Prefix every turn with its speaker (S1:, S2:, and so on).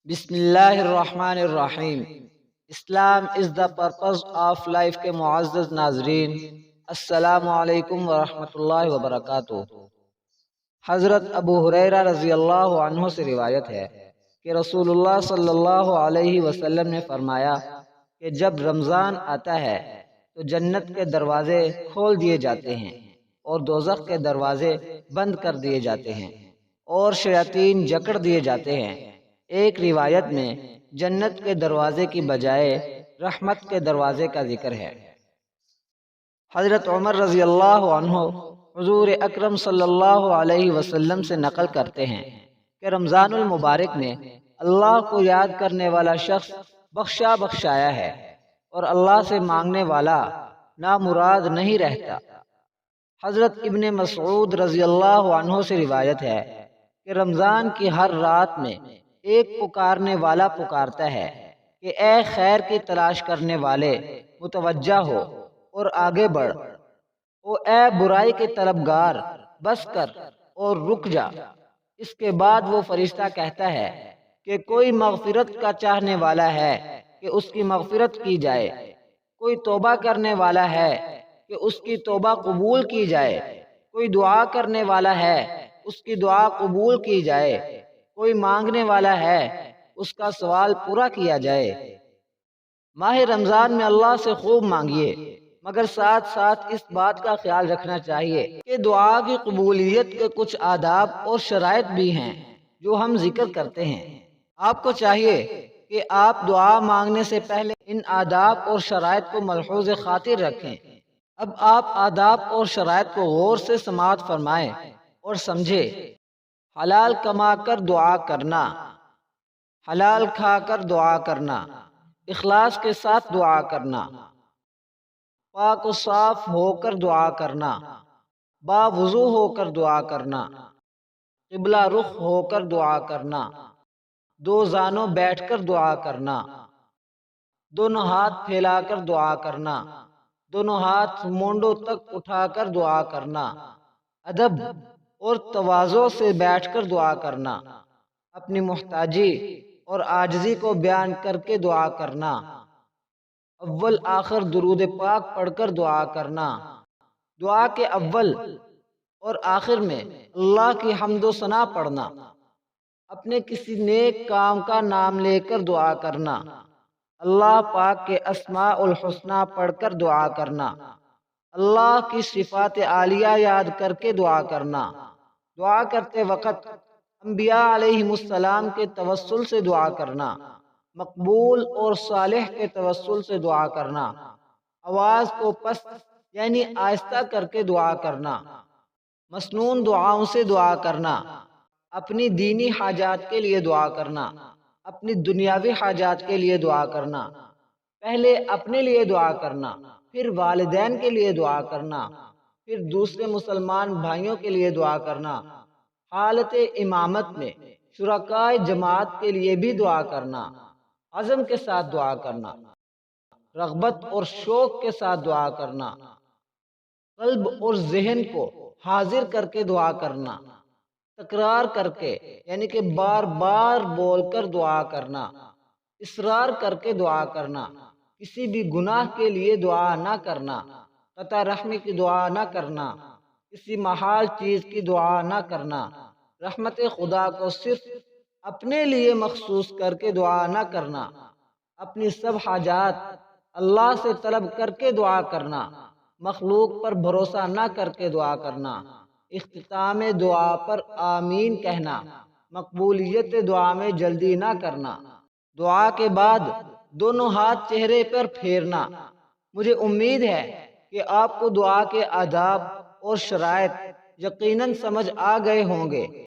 S1: बिस्मिल्लाहिर्रहमानिर्रहीम। Islam is the purpose of life के मुअज़्ज़ज़ नाज़रीन, अस्सलामु अलैकुम वरहमतुल्लाहि वबरकातुहू। हज़रत अबू हुरैरा रज़ी अल्लाहु अन्हु से रिवायत है कि रसूलुल्लाह सल्लल्लाहु अलैहि वसल्लम ने फरमाया कि जब रमज़ान आता है तो जन्नत के दरवाजे खोल दिए जाते हैं और दोज़ख के दरवाजे बंद कर दिए जाते हैं और शयातीन जकड़ दिए जाते हैं। एक रिवायत में जन्नत के दरवाजे की बजाय रहमत के दरवाजे का जिक्र है। हज़रत उमर रज़ी अल्लाहु अन्हु हुज़ूर अकरम सल्लल्लाहु अलैहि वसल्लम से नकल करते हैं कि रमज़ानुल मुबारक में अल्लाह को याद करने वाला शख्स बख्शा बख्शाया है और अल्लाह से मांगने वाला नामुराद नहीं रहता। हज़रत इब्ने मसऊद रज़ी अल्लाहु अन्हु से रिवायत है कि रमज़ान की हर रात में एक पुकारने वाला पुकारता है कि ए खैर की तलाश करने वाले मुतवज्जा हो और आगे बढ़, ओ ए बुराई के तलबगार बस कर और रुक जा। इसके बाद वो फरिश्ता कहता है कि कोई मगफिरत का चाहने वाला है कि उसकी मगफिरत की जाए, कोई तौबा करने वाला है कि उसकी तौबा कबूल की जाए, कोई दुआ करने वाला है उसकी दुआ कबूल की जाए, कोई मांगने वाला है उसका सवाल पूरा किया जाए। माह रमजान में अल्लाह से खूब मांगिए, मगर साथ साथ इस बात का ख्याल रखना चाहिए कि दुआ की कबूलियत के कुछ आदाब और शराइत भी हैं जो हम जिक्र करते हैं। आपको चाहिए कि आप दुआ मांगने से पहले इन आदाब और शराइत को मलहूज़ खातिर रखें। अब आप आदाब और शराइत को गौर से समाअत फरमाएं और समझे। हलाल कमा कर दुआ करना, हलाल खाकर दुआ करना, इखलास के साथ दुआ करना, पाक व साफ होकर दुआ करना, बावुज़ू होकर दुआ करना, क़िबला रुख होकर दुआ करना, दो जानों बैठकर दुआ करना, दोनों हाथ फैलाकर दुआ करना, दोनों हाथ मोंडों तक उठाकर दुआ करना, अदब और तवाज़ो से बैठकर दुआ करना, अपनी मुहताजी और आजिज़ी को बयान करके दुआ करना, अव्वल आखिर दुरूद पाक पढ़कर दुआ करना, दुआ के अव्वल और आखिर में अल्लाह की हम्दो सना पढ़ना, अपने किसी नेक काम का नाम लेकर दुआ करना, अल्लाह पाक के अस्मा उल हुस्ना पढ़कर दुआ करना, अल्लाह की सिफात आलिया याद करके दुआ करना, दुआ करते वक़्त अंबिया अलैहिमुस्सलाम के तवस्सुल से दुआ करना, मकबूल और सालेह के तवस्सुल से दुआ करना, आवाज़ को पस्त यानी आहिस्ता करके दुआ करना, मसनून दुआओं से दुआ करना, अपनी दीनी हाजात के लिए दुआ करना, अपनी दुनियावी हाजात के लिए दुआ करना, पहले अपने लिए दुआ करना, फिर वालिदैन के लिए दुआ करना, फिर दूसरे मुसलमान भाइयों के लिए दुआ करना, हालत इमामत में शुरकाए जमात के लिए भी दुआ करना, अज़म के साथ दुआ करना, रग़बत और शौक के साथ दुआ करना, क़ल्ब और ज़हन को हाजिर करके दुआ करना, तकरार करके यानी कि बार बार बोलकर दुआ करना, इसरार करके दुआ करना, किसी भी गुनाह के लिए दुआ ना करना, कता रहमी की दुआ ना करना, किसी महाल चीज की दुआ ना करना, रहमत खुदा को सिर्फ अपने लिए मखसूस करके दुआ ना करना, अपनी सब हाजात अल्लाह से तलब करके दुआ करना, मखलूक पर भरोसा ना करके दुआ करना, इख्तिताम दुआ पर आमीन कहना, मकबूलियत दुआ में जल्दी ना करना, दुआ के बाद दोनों हाथ चेहरे पर फेरना। मुझे उम्मीद है कि आपको दुआ के आदाब और शराइत यकीनन समझ आ गए होंगे।